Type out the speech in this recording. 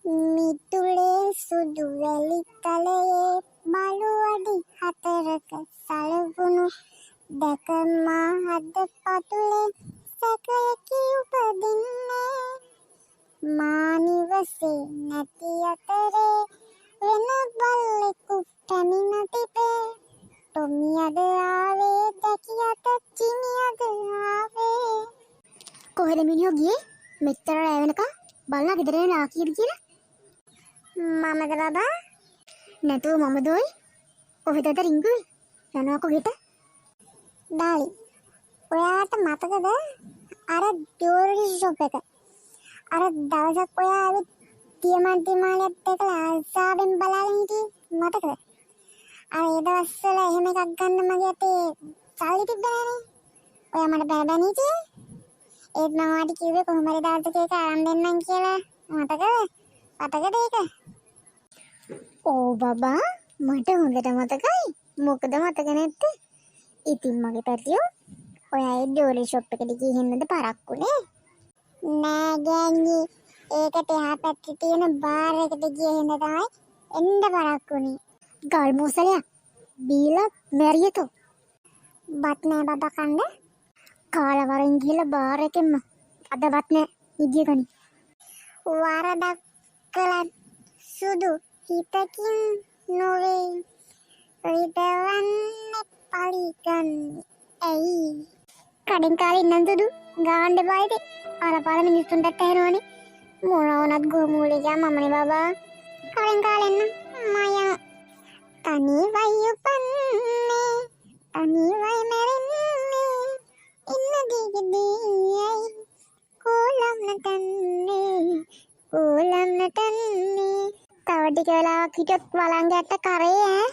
මිතුලේ සුදු වැලි තලයේ බලුවඩි හතරක සලවුණු දැක මා හද පතුලේ සැකයකි උපදින්නේ මා නිවසේ නැති අතරේ වෙන බල්ලෙකු පැමිණ තිබේ තොමියද ආවේ දැකියට චිනියද ආවේ කොහෙද මිනිහෝ ගියේ මෙච්චර රැ වෙනකම් බල්ලා ගෙදර එලා කීද කියලා මමද බබා නැතුව මමදෝයි කොහෙදද රිංගුයි යනවා කොහෙට ඩාලි ඔයාට මතකද අර ජුවලරි ෂොප් එක අර දවසක් ඔයා ඇවිත් දියමන්ති මාලයත් එක්කලා ආසාවෙන් බලාගෙන හිටියේ මතකද අර ඒ දවස්වල එහෙම එකක් ගන්න මගේ අතේ සල්ලි තිබ්බේ නෑනේ ඔයා මට බැන හිටියේ ඒත් මම වාට කිව්වේ කොහොම හරි දවසක ඒක අරන් දෙන්නම් කියලා මතකද ඒක ඕ බබා මට හොඳට මතකයි මොකද මතක නැත්තේ ඉතින් මගේ පැටියෝ ඔයා ඒ ජුවලරි ෂොප් එකට ගිහින්ද පරක්කුනේ නෑ ගෑණි ඒකට එහා පැත්තේ තියෙන බාර් එකට ගියේ හින්දා තමයි එන්න පරක්කුනේ ගල් මොසලයක් බීලා මැරියතෝ බත් නෑ බබා කන්න කාලා වරෙන් ගිහලා බාර් එකෙන්ම අදවත් නෑ ඉදිය ගනි වරදක් කළත් සුදු හිතකින් නොවේ රිදවන්නේ පරිගන්නේ ඇයි කඩෙන් කාලේ ඉන්න සුදු ගාන්න බයිද අර පාර මිනිස්සුන්ට ඇහෙනවනේ මොනවනත් ගොමුලේ ගියා මමනේ බබා කඩෙන් කාලේ ඉන්න මය තනි වයි උපන්නේ තනි වයි මැරෙන්නේ ඉන්න දිගදී කොලම් නටන්නේ තව ටික වෙලාවක් හිටියොත් වළංග ඇට කරේ ඈ